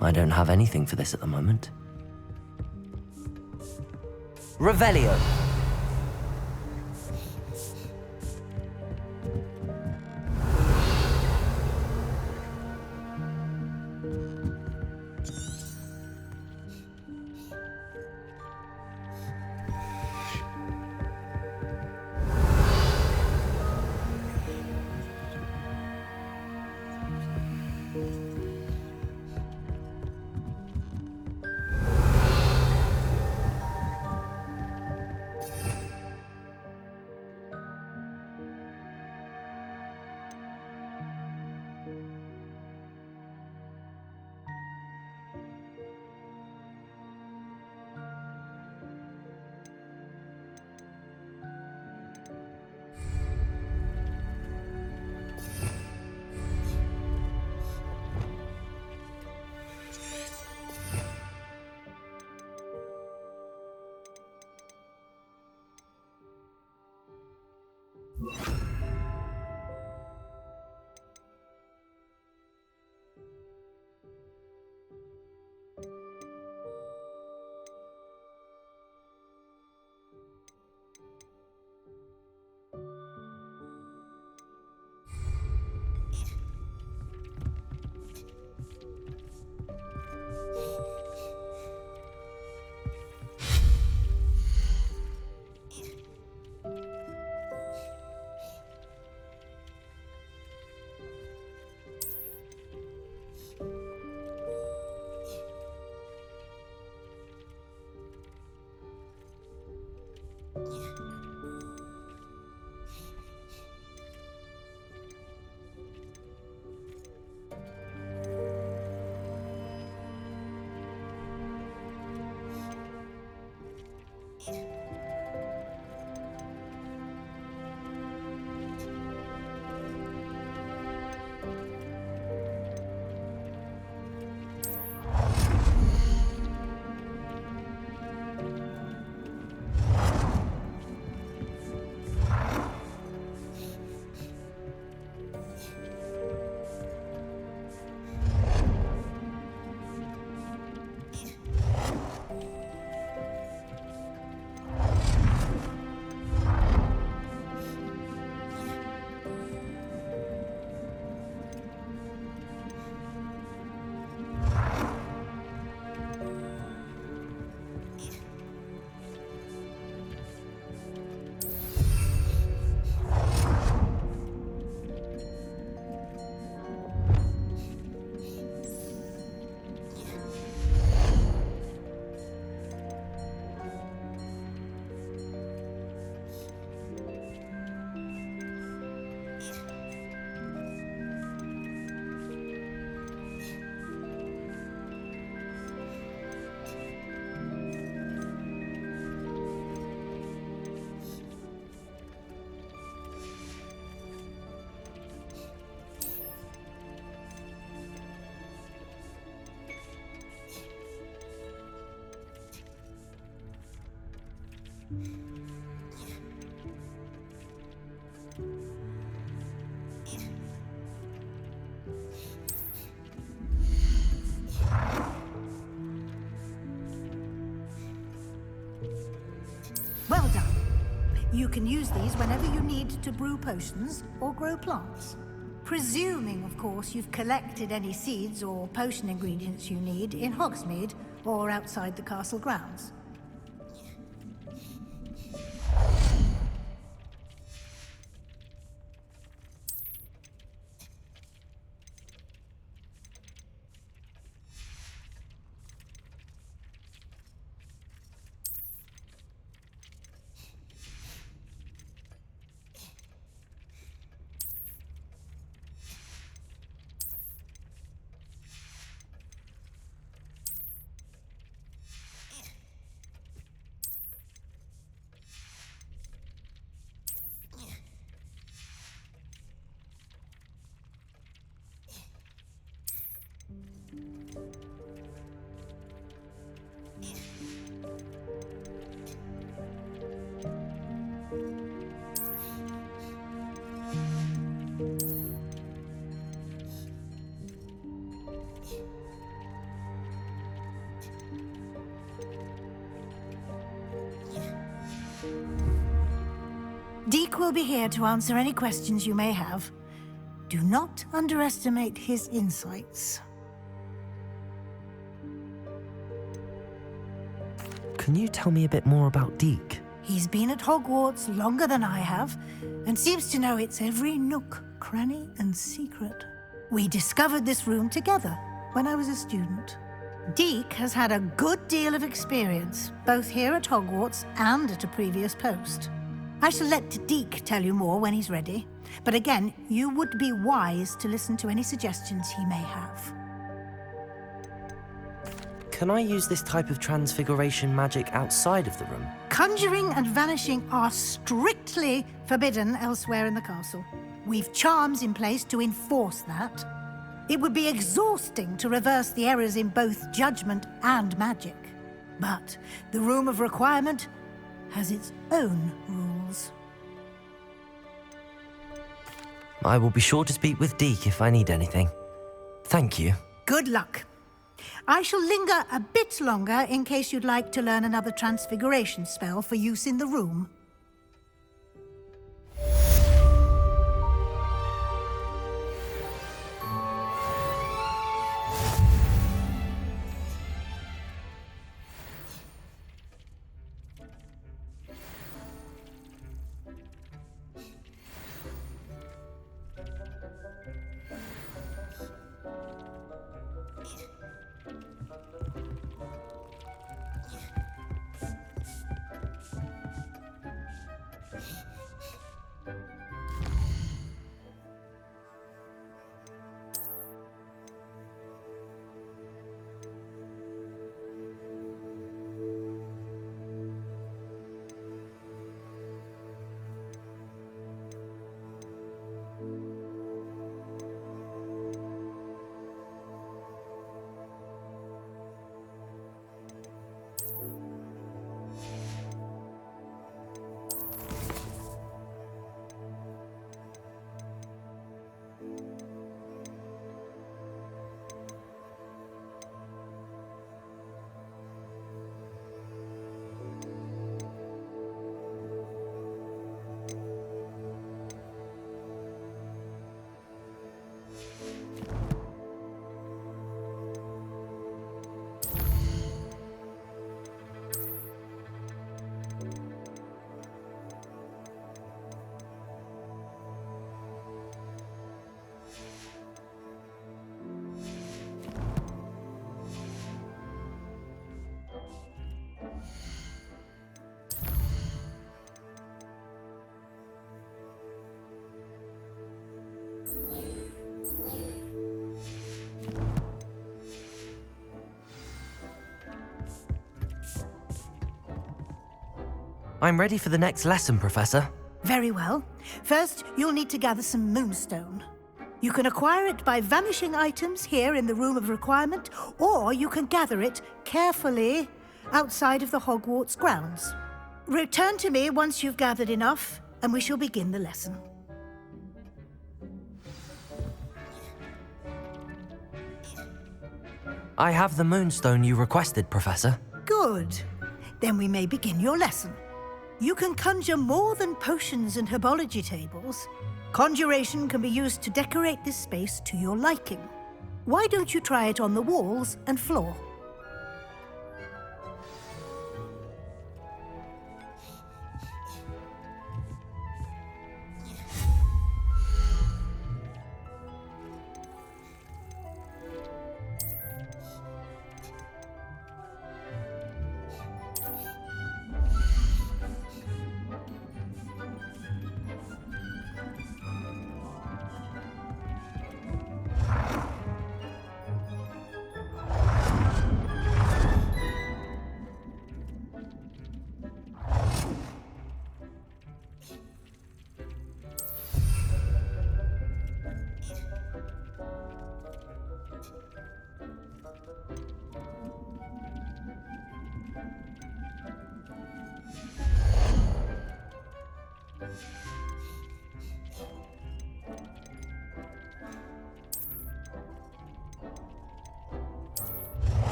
I don't have anything for this at the moment. Revelio. Well done. You can use these whenever you need to brew potions or grow plants. Presuming, of course, you've collected any seeds or potion ingredients you need in Hogsmeade or outside the castle grounds. Deke will be here to answer any questions you may have. Do not underestimate his insights. Can you tell me a bit more about Deke? He's been at Hogwarts longer than I have, and seems to know its every nook, cranny, and secret. We discovered this room together when I was a student. Deke has had a good deal of experience, both here at Hogwarts and at a previous post. I shall let Deke tell you more when he's ready, but again, you would be wise to listen to any suggestions he may have. Can I use this type of transfiguration magic outside of the room? Conjuring and vanishing are strictly forbidden elsewhere in the castle. We've charms in place to enforce that. It would be exhausting to reverse the errors in both judgment and magic. But the Room of Requirement has its own rules. I will be sure to speak with Deke if I need anything. Thank you. Good luck. I shall linger a bit longer in case you'd like to learn another transfiguration spell for use in the room. I'm ready for the next lesson, Professor. Very well. First, you'll need to gather some moonstone. You can acquire it by vanishing items here in the Room of Requirement, or you can gather it carefully outside of the Hogwarts grounds. Return to me once you've gathered enough, and we shall begin the lesson. I have the moonstone you requested, Professor. Good. Then we may begin your lesson. You can conjure more than potions and herbology tables. Conjuration can be used to decorate this space to your liking. Why don't you try it on the walls and floor?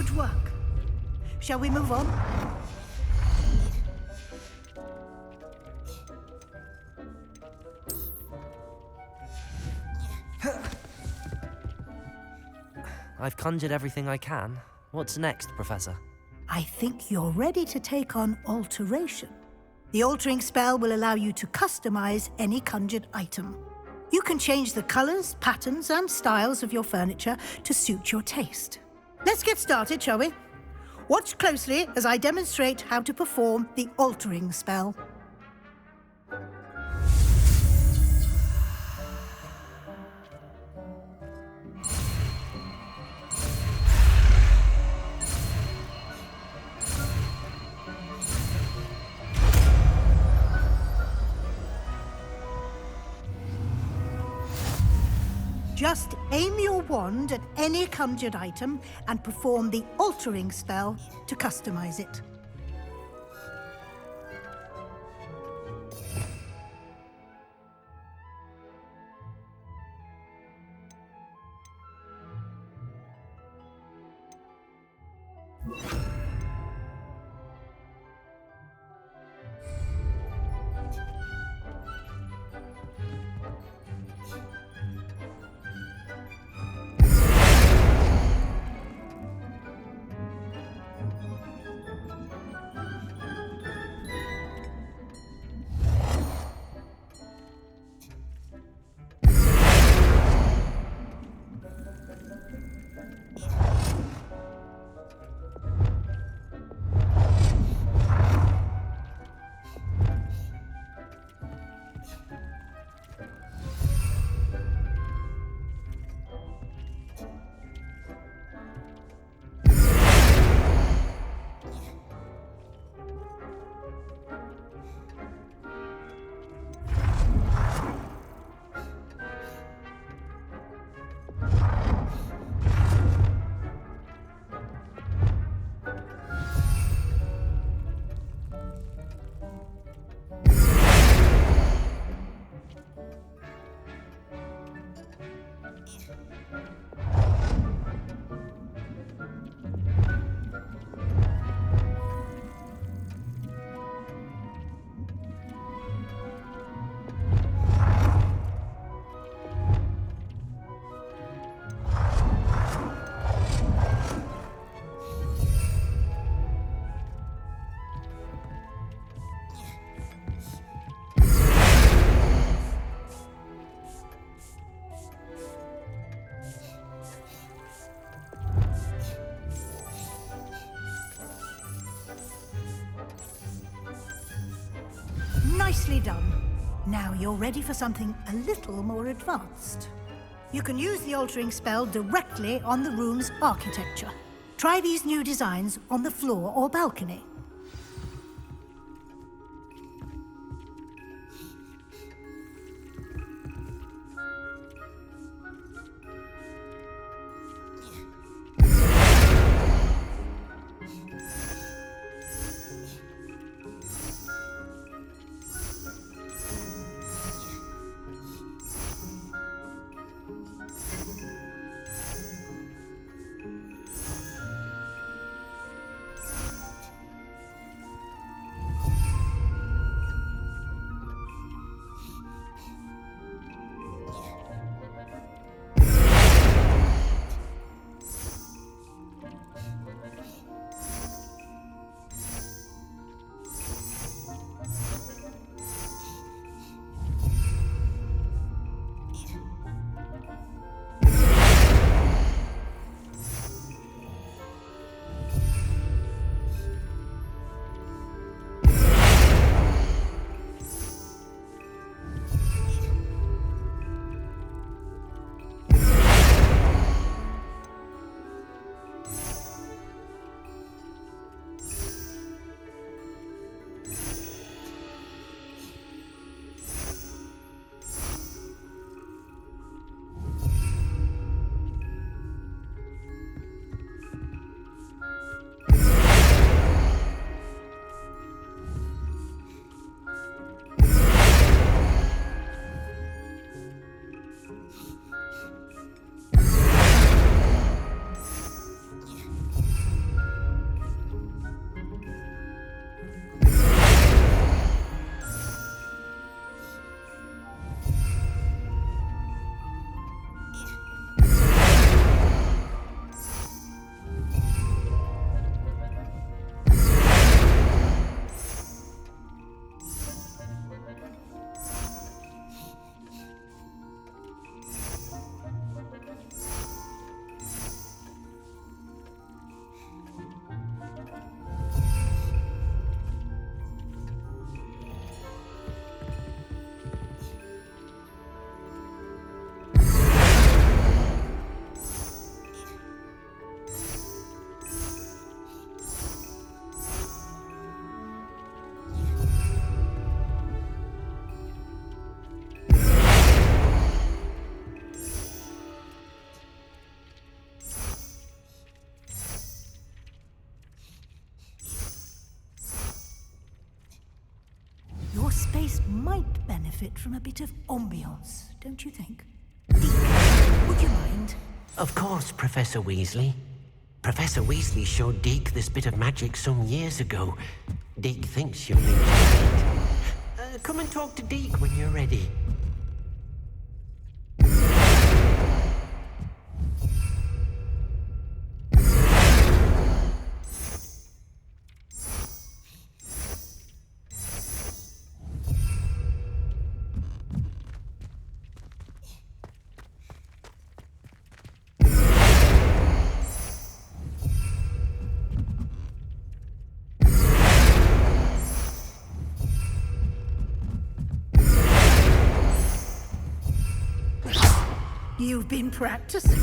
Good work. Shall we move on? I've conjured everything I can. What's next, Professor? I think you're ready to take on alteration. The altering spell will allow you to customize any conjured item. You can change the colors, patterns, and styles of your furniture to suit your taste. Let's get started, shall we? Watch closely as I demonstrate how to perform the altering spell. Just aim your wand at any conjured item and perform the altering spell to customize it. Nicely done. Now you're ready for something a little more advanced. You can use the altering spell directly on the room's architecture. Try these new designs on the floor or balcony. place might benefit from a bit of ambiance, don't you think? Deek, would you mind? Of course, Professor Weasley. Professor Weasley showed Deke this bit of magic some years ago. Deke thinks you'll enjoy it. Come and talk to Deke when you're ready. You've been practicing.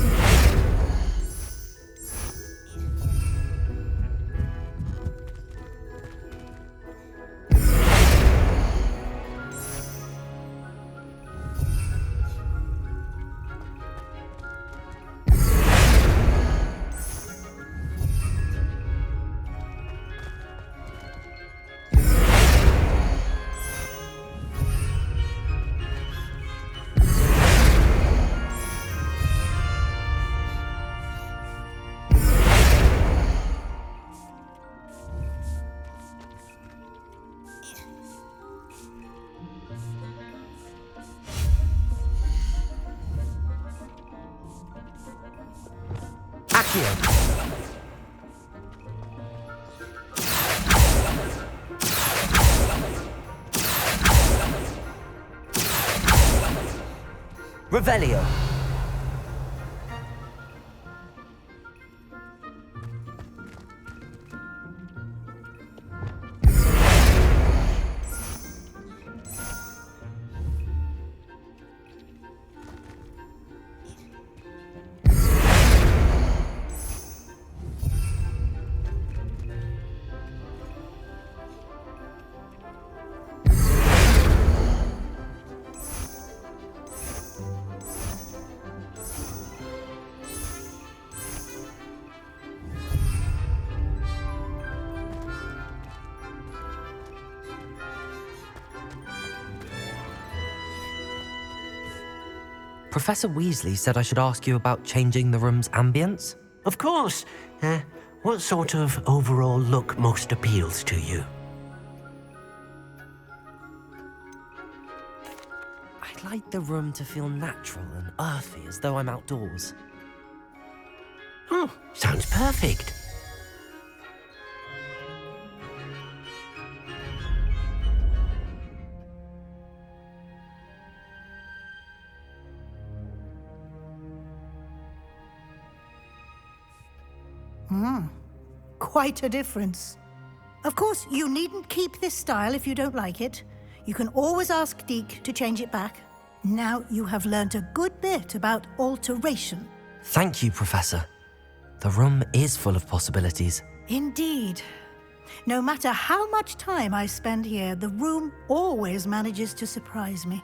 Revelio. Professor Weasley said I should ask you about changing the room's ambience? Of course. What sort of overall look most appeals to you? I'd like the room to feel natural and earthy, as though I'm outdoors. Oh, sounds perfect. Quite a difference. Of course, you needn't keep this style if you don't like it. You can always ask Deke to change it back. Now you have learnt a good bit about alteration. Thank you, Professor. The room is full of possibilities. Indeed. No matter how much time I spend here, the room always manages to surprise me.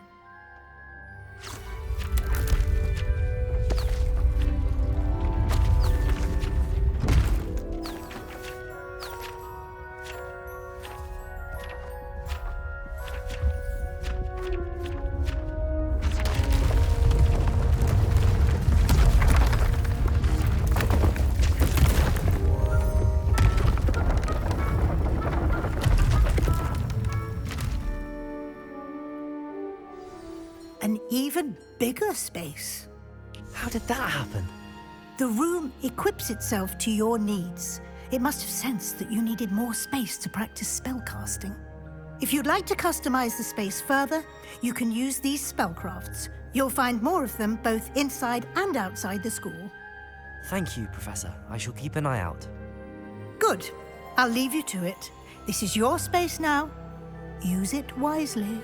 An even bigger space. How did that happen? The room equips itself to your needs. It must have sensed that you needed more space to practice spellcasting. If you'd like to customize the space further, you can use these spellcrafts. You'll find more of them both inside and outside the school. Thank you, Professor. I shall keep an eye out. Good. I'll leave you to it. This is your space now. Use it wisely.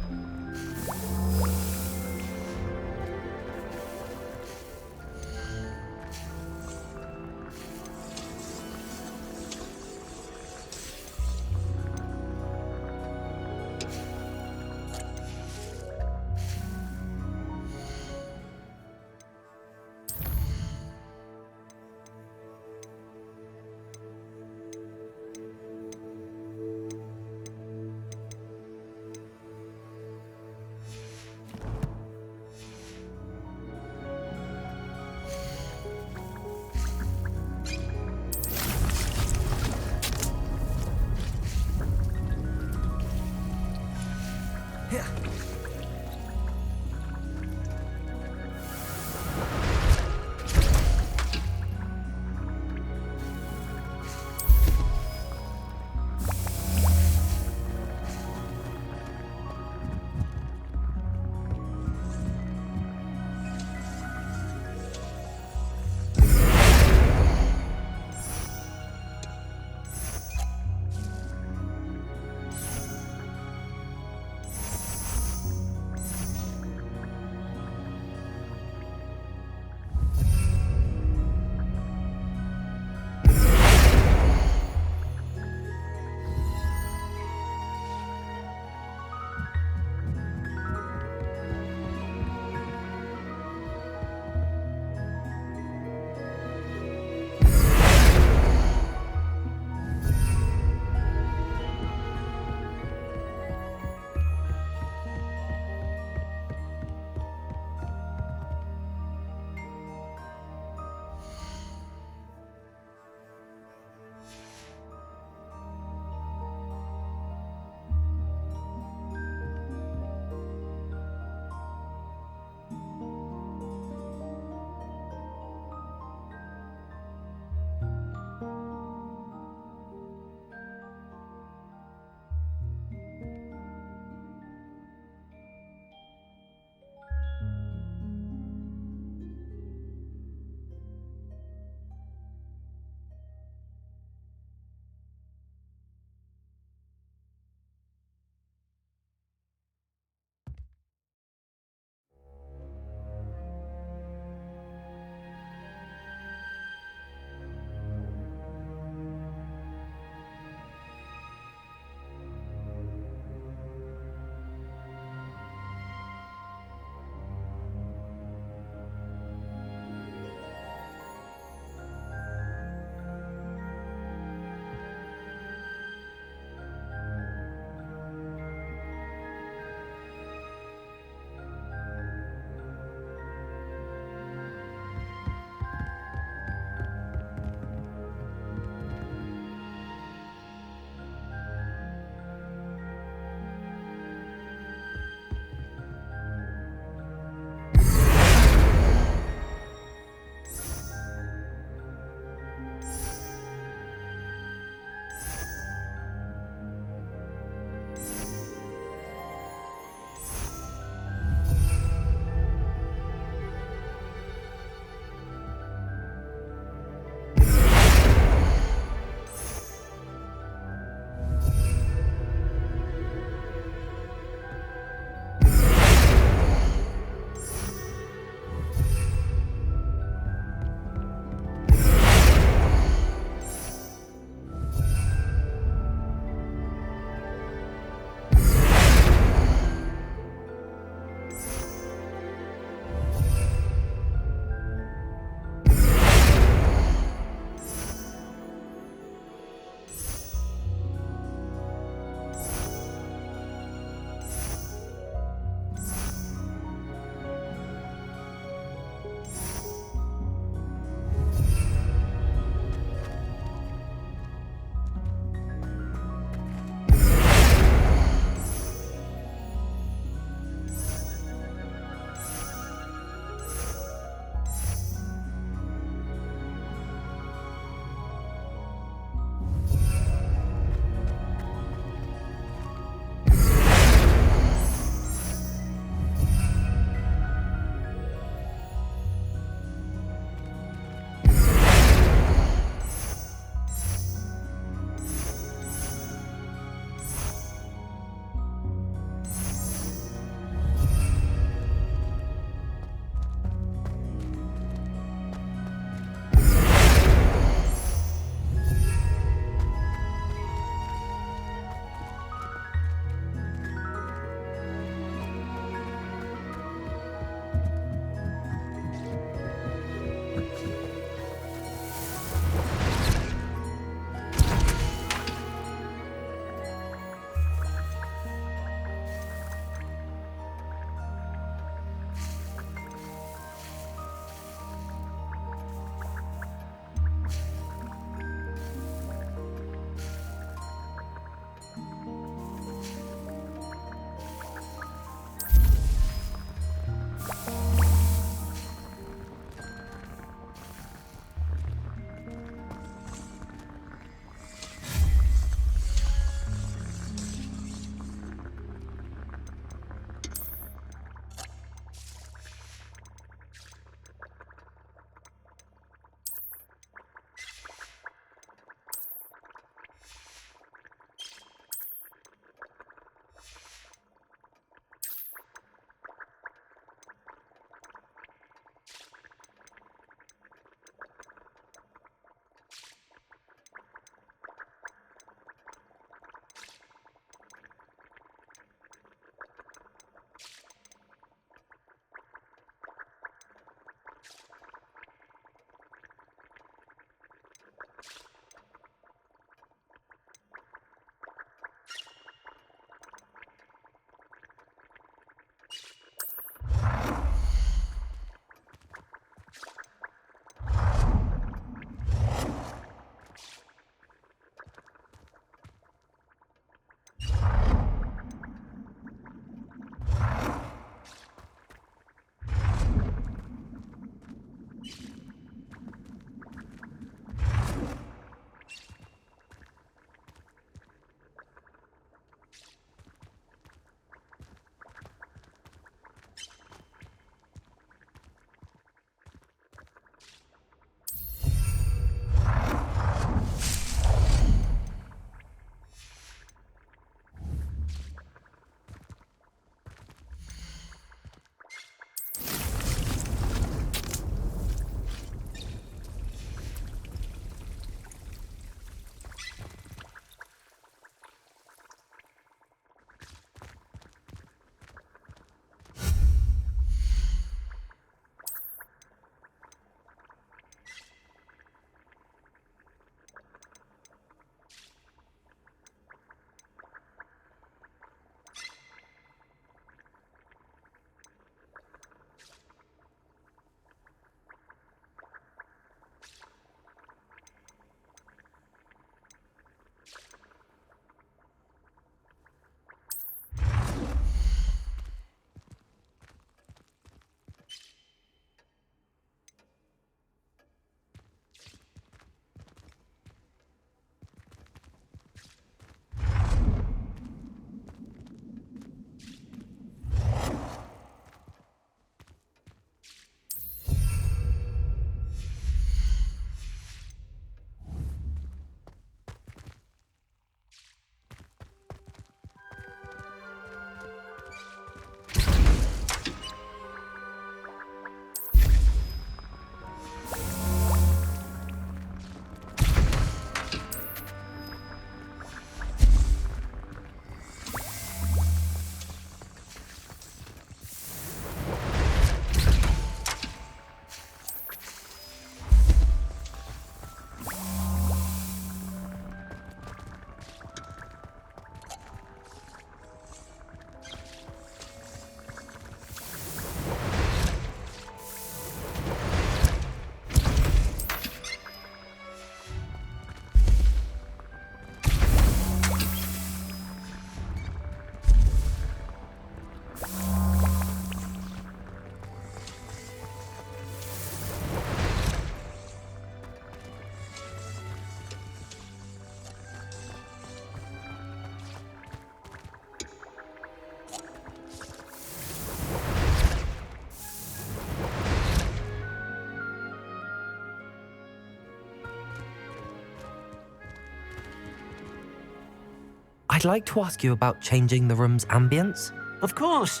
I'd like to ask you about changing the room's ambience. Of course.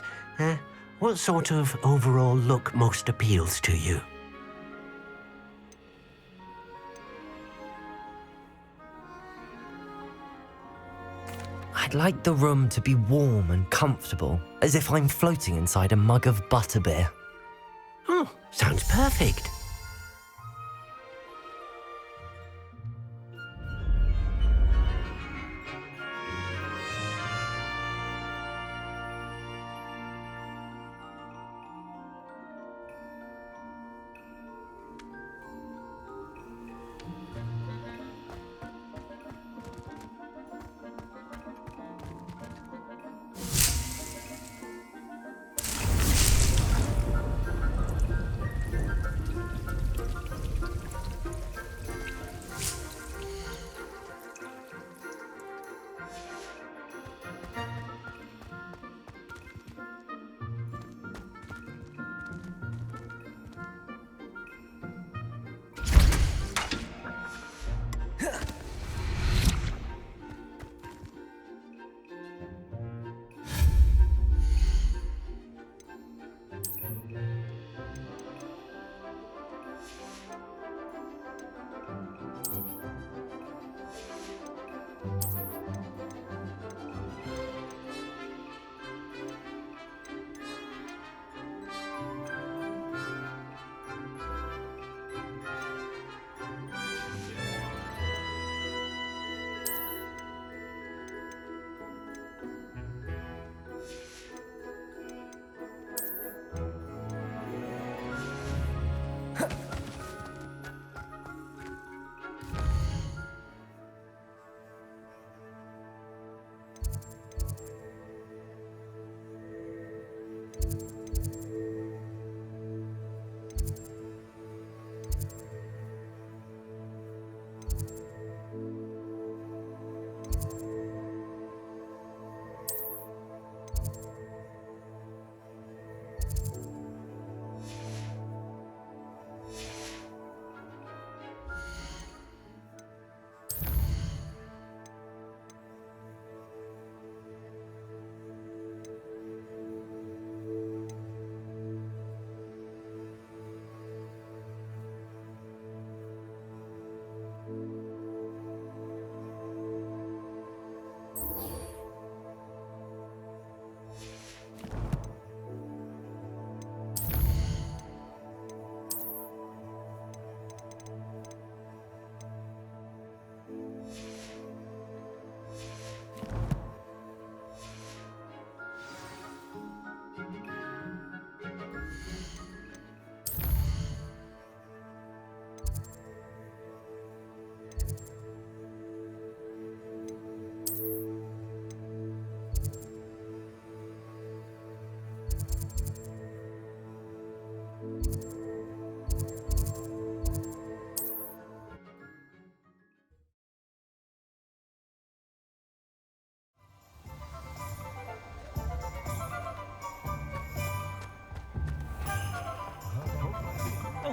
What sort of overall look most appeals to you? I'd like the room to be warm and comfortable, as if I'm floating inside a mug of butterbeer. Oh, sounds perfect.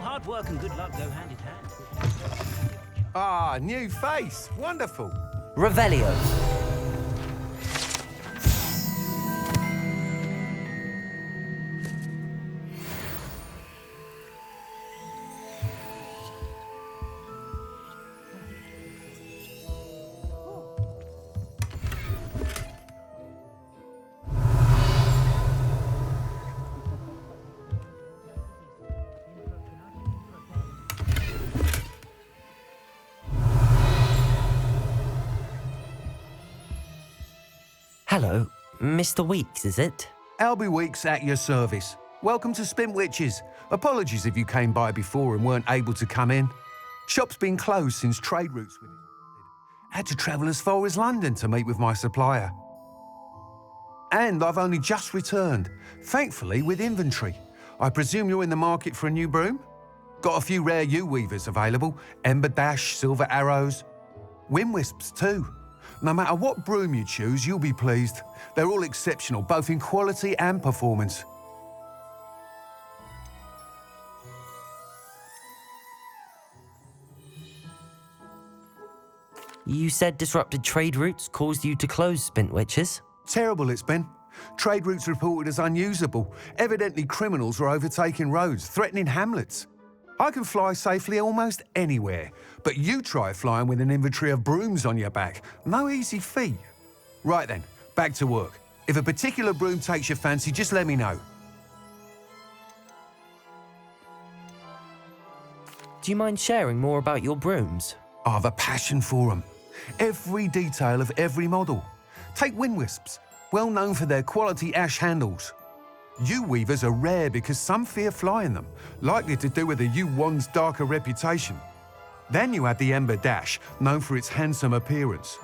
Hard work and good luck go hand in hand. Ah, new face. Wonderful. Revelio. Hello, Mr. Weeks, is it? Albie Weeks at your service. Welcome to Spintwitches. Apologies if you came by before and weren't able to come in. Shop's been closed since trade routes were disrupted. Had to travel as far as London to meet with my supplier. And I've only just returned, thankfully with inventory. I presume you're in the market for a new broom? Got a few rare U-weavers available, Ember Dash, Silver Arrows, Wind Wisps too. No matter what broom you choose, you'll be pleased. They're all exceptional, both in quality and performance. You said disrupted trade routes caused you to close Spintwitches? Terrible it's been. Trade routes reported as unusable. Evidently criminals are overtaking roads, threatening hamlets. I can fly safely almost anywhere, but you try flying with an inventory of brooms on your back. No easy feat. Right then, back to work. If a particular broom takes your fancy, just let me know. Do you mind sharing more about your brooms? I have a passion for them. Every detail of every model. Take wind wisps, well known for their quality ash handles. Yew weavers are rare because some fear flying them, likely to do with the yew wand's darker reputation. Then you have the Ember Dash, known for its handsome appearance.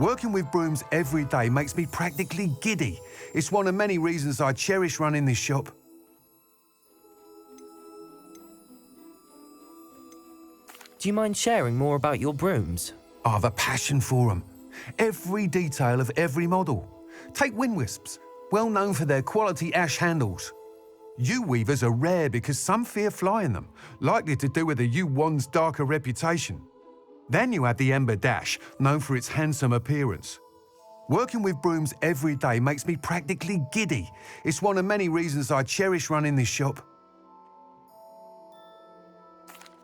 Working with brooms every day makes me practically giddy. It's one of many reasons I cherish running this shop. Do you mind sharing more about your brooms? I have a passion for them. Every detail of every model. Take wind wisps, well known for their quality ash handles. Yew weavers are rare because some fear flying them, likely to do with the yew wand's darker reputation. Then you have the Ember Dash, known for its handsome appearance. Working with brooms every day makes me practically giddy. It's one of many reasons I cherish running this shop.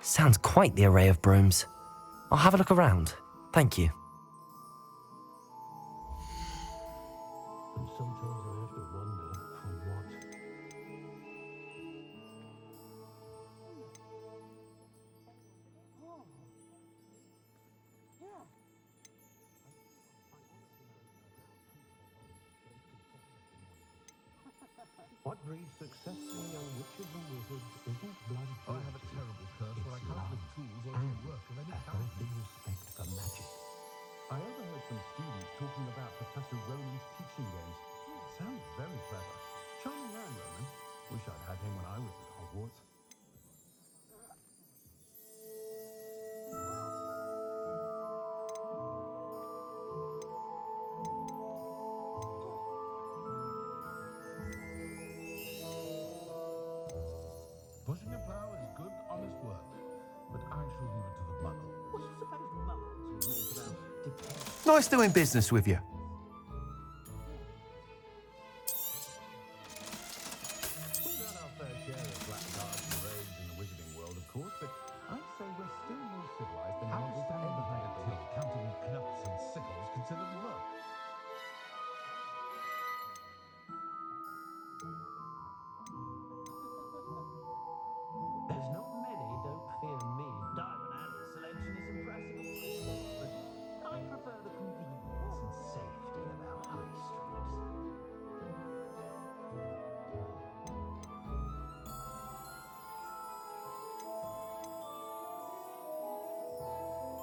Sounds quite the array of brooms. I'll have a look around. Thank you. And sometimes I have to wonder for what. What breeds successfully young witches and wizards isn't blood. I have a terrible curse where I can't have the tools or the work of any a kind. healthy respect for magic. I overheard some students talking about Professor Roman's teaching games. Sounds very clever. Charming man, Roman. Wish I'd had him when I was at Hogwarts. Pushing a plough is good, honest work. But I shall leave it to the muggle. What's this about muggles we make about Nice doing business with you. We've had our fair share of black arts and rogues in the wizarding world, of course, but I'd say we're still more civilized than How muggles does ever anything had to until be. counting knucks and sickles considered work? There's not many don't fear me. Diamond Alley's selection is impressive, but I prefer the convenience and safety of our high streets.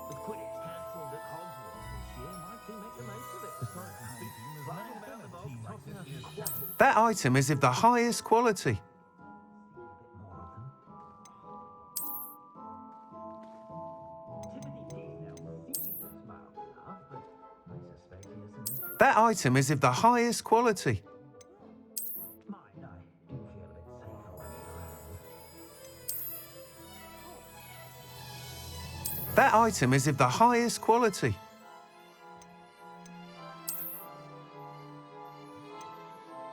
The Quidditch cancelled at Hogwarts this year. Might do make the most of it. Historically speaking, there's Flying never been about a the team vault, like this tossing in us history. quads. That item is of the highest quality. More of them. Timothy Teasdale feels mild enough, but I suspect he has some That item is of the highest quality. mind. I do feel a bit safer when he's around. That item is of the highest quality.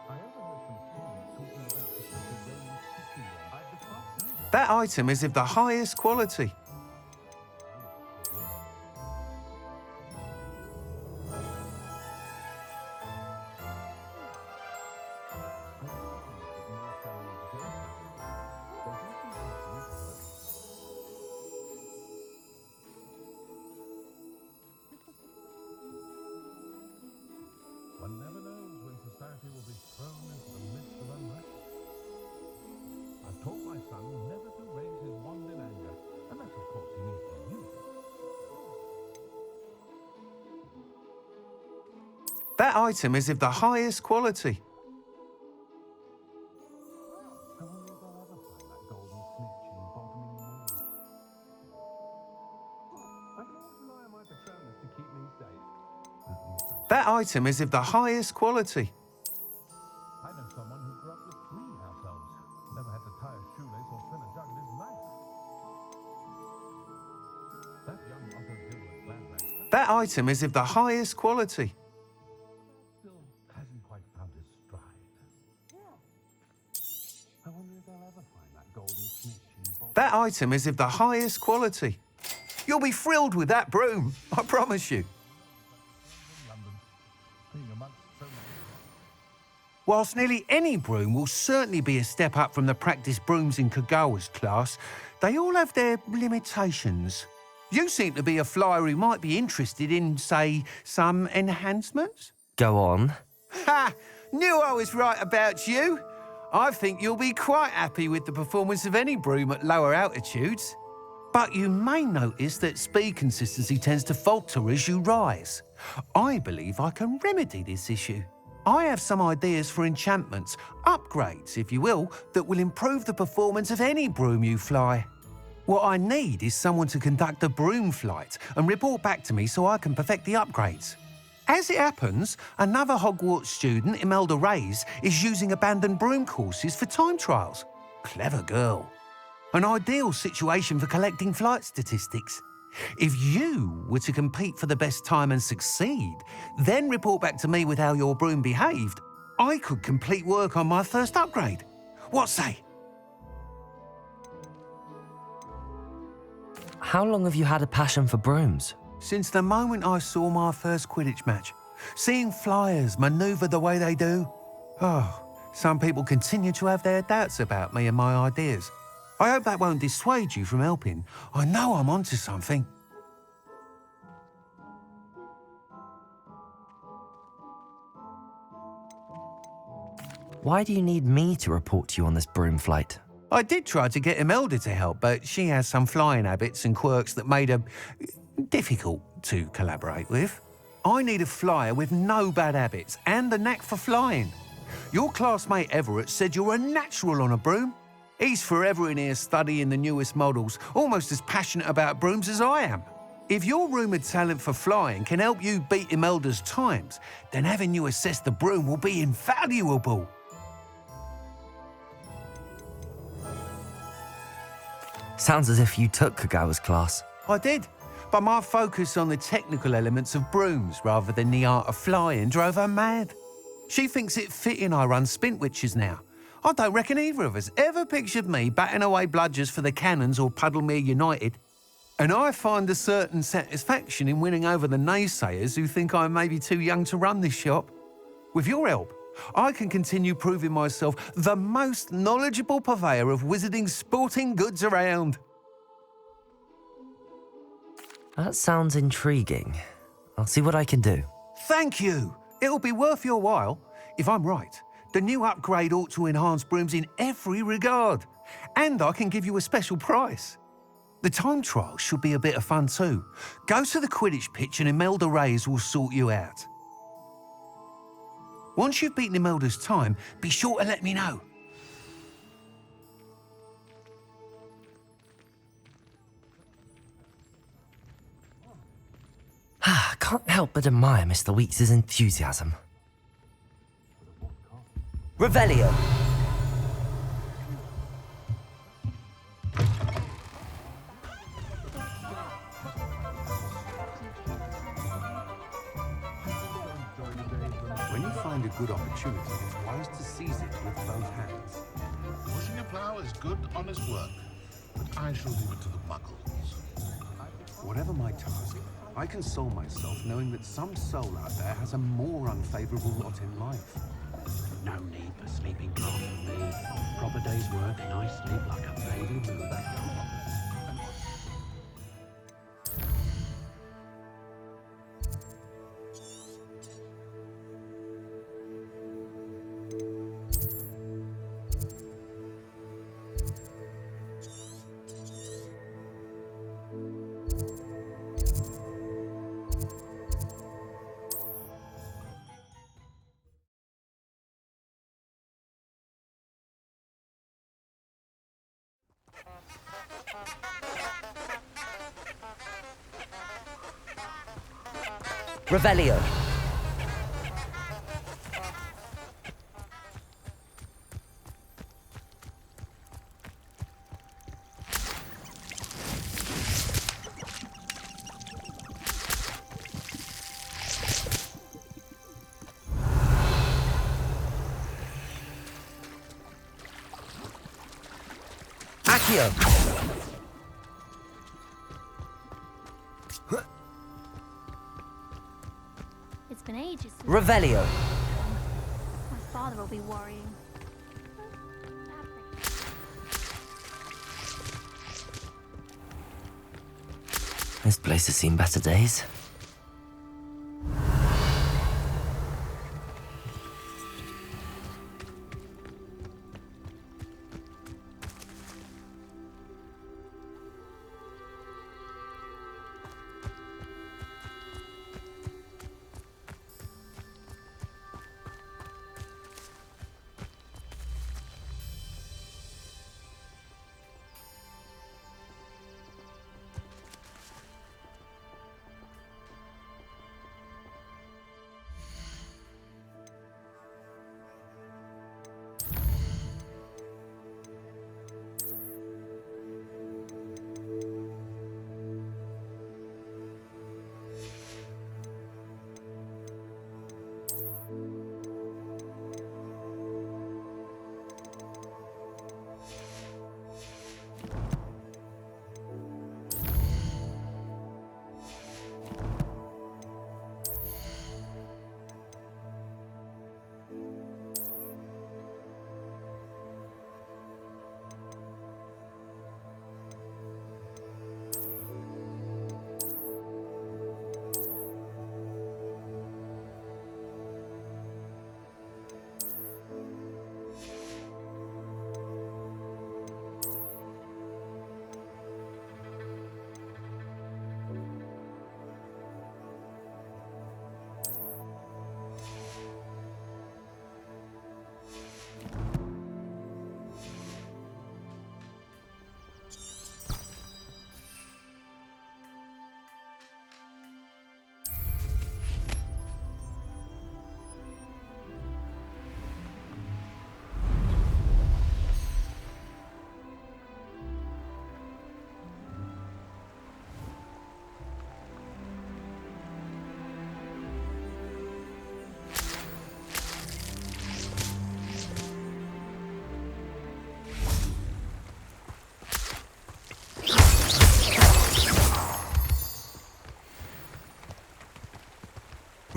I overheard some students talking about Professor Roman's teaching games. I'd be quite nice. That item is of the highest quality. One never knows when society will be thrown into the midst of unrest. I've taught my son never to raise his wand in anger, unless, of course, he needs to use it. That item is of the highest quality. I wonder if I'll ever find that golden snitch in Bodmin Moor. I can always rely on my Patronus to keep me safe. At least I That item is of the highest quality. I know someone who grew up with 3 house elves. Never had to tie a shoelace or fill a jug in his life. That young Otto Gilbert Gladwell That item is of the highest quality. Still hasn't quite found his stride. I wonder if they'll ever find that golden snitch in Boston. That item is of the highest quality. You'll be thrilled with that broom, I promise you. London, being amongst so many. Whilst nearly any broom will certainly be a step up from the practice brooms in Kagawa's class, they all have their limitations. You seem to be a flyer who might be interested in, say, some enhancements? Go on. Ha! Knew I was right about you. I think you'll be quite happy with the performance of any broom at lower altitudes. But you may notice that speed consistency tends to falter as you rise. I believe I can remedy this issue. I have some ideas for enchantments, upgrades, if you will, that will improve the performance of any broom you fly. What I need is someone to conduct a broom flight and report back to me so I can perfect the upgrades. As it happens, another Hogwarts student, Imelda Reyes, is using abandoned broom courses for time trials. Clever girl. An ideal situation for collecting flight statistics. If you were to compete for the best time and succeed, then report back to me with how your broom behaved, I could complete work on my first upgrade. What say? How long have you had a passion for brooms? Since the moment I saw my first Quidditch match, seeing flyers manoeuvre the way they do. Oh, some people continue to have their doubts about me and my ideas. I hope that won't dissuade you from helping. I know I'm onto something. Why do you need me to report to you on this broom flight? I did try to get Imelda to help, but she has some flying habits and quirks that made her difficult to collaborate with. I need a flyer with no bad habits and the knack for flying. Your classmate Everett said you're a natural on a broom. He's forever in here studying the newest models, almost as passionate about brooms as I am. If your rumoured talent for flying can help you beat Imelda's times, then having you assess the broom will be invaluable. Sounds as if you took Kagawa's class. I did, but my focus on the technical elements of brooms rather than the art of flying drove her mad. She thinks it fitting I run Spintwitches now. I don't reckon either of us ever pictured me batting away bludgers for the Cannons or Puddlemere United. And I find a certain satisfaction in winning over the naysayers who think I may be too young to run this shop. With your help, I can continue proving myself the most knowledgeable purveyor of wizarding sporting goods around. That sounds intriguing. I'll see what I can do. Thank you. It'll be worth your while. If I'm right, the new upgrade ought to enhance brooms in every regard. And I can give you a special price. The time trial should be a bit of fun too. Go to the Quidditch pitch and Imelda Reyes will sort you out. Once you've beaten Imelda's time, be sure to let me know. I can't help but admire Mr. Weeks' enthusiasm. Revelio. When you find a good opportunity, it's wise to seize it with both hands. Pushing a plough is good, honest work, but I shall leave it to the muggles. Whatever my task, I console myself knowing that some soul out there has a more unfavourable lot in life. No need for sleeping craft for me. Proper day's work and I sleep like a baby mover. Revelio. Accio! It's been ages since Revelio! my father will be worrying. This place has seen better days.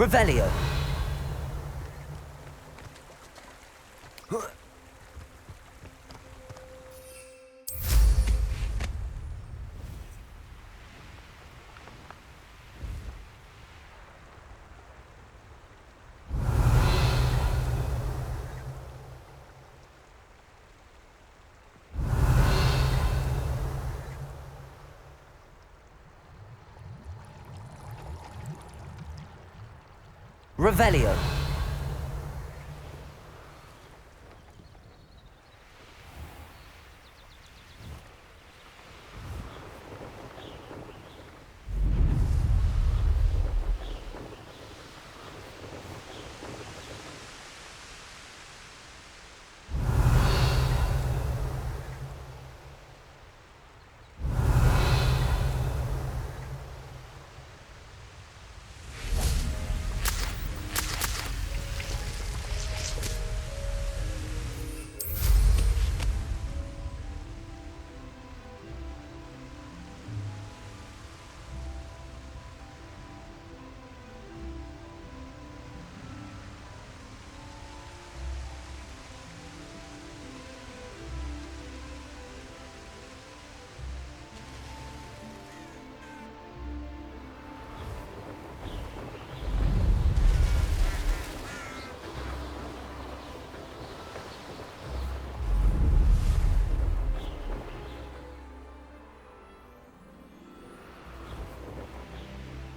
Revelio! Revelio!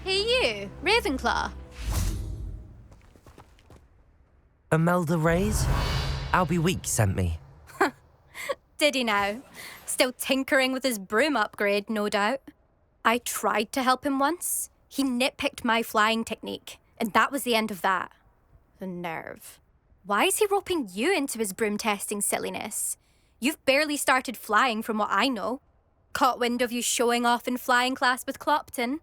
Hey you, Ravenclaw. Imelda Reyes? Albie Week sent me. Did he now? Still tinkering with his broom upgrade, no doubt. I tried to help him once. He nitpicked my flying technique, and that was the end of that. The nerve. Why is he roping you into his broom testing silliness? You've barely started flying from what I know. Caught wind of you showing off in flying class with Clopton.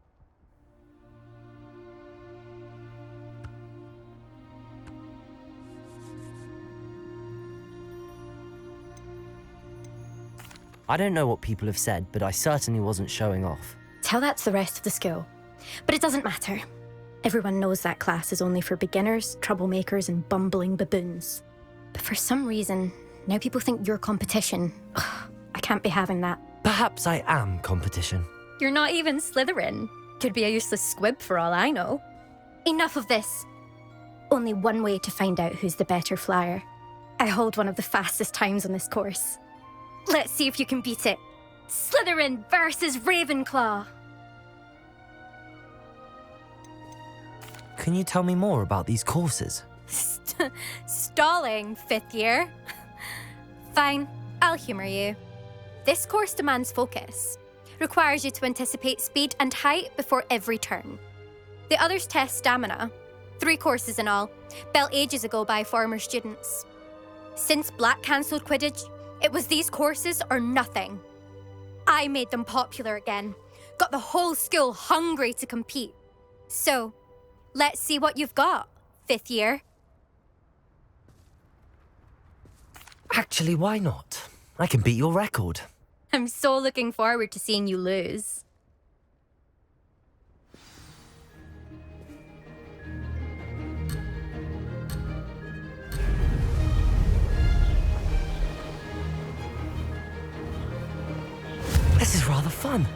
I don't know what people have said, but I certainly wasn't showing off. Tell that to the rest of the school. But it doesn't matter. Everyone knows that class is only for beginners, troublemakers, and bumbling baboons. But for some reason, now people think you're competition. Ugh, I can't be having that. Perhaps I am competition. You're not even Slytherin. Could be a useless squib for all I know. Enough of this. Only one way to find out who's the better flyer. I hold one of the fastest times on this course. Let's see if you can beat it. Slytherin versus Ravenclaw. Can you tell me more about these courses? Stalling, 5th year. Fine, I'll humour you. This course demands focus. Requires you to anticipate speed and height before every turn. The others test stamina. 3 courses in all, built ages ago by former students. Since Black cancelled Quidditch, it was these courses or nothing. I made them popular again. Got the whole school hungry to compete. So, let's see what you've got, 5th year. Actually, why not? I can beat your record. I'm so looking forward to seeing you lose. This is rather fun.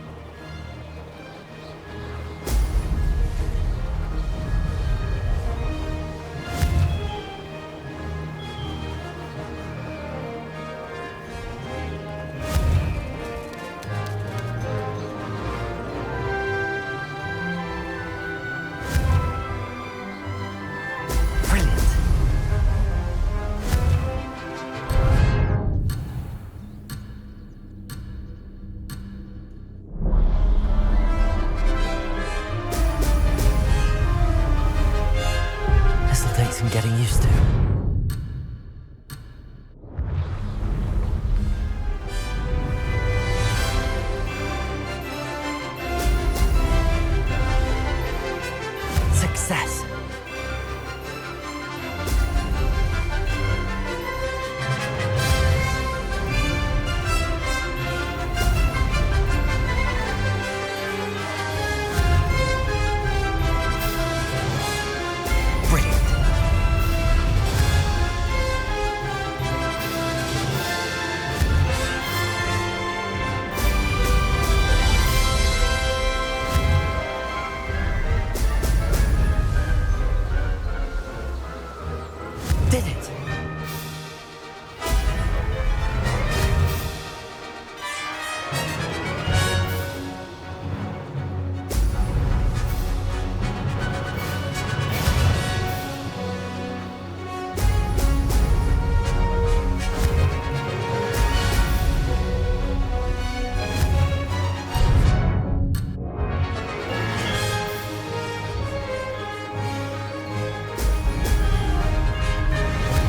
I'm getting used to. Success. Did it!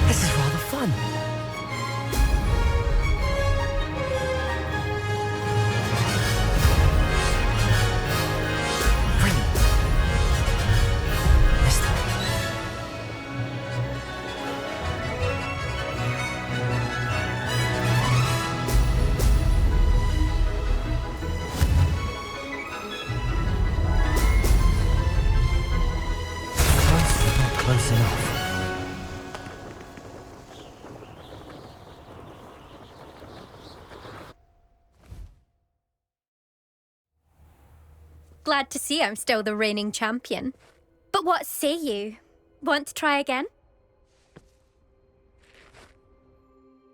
This is rather fun. Brilliant. This time. Close, but not close enough. Glad to see I'm still the reigning champion. But what say you? Want to try again?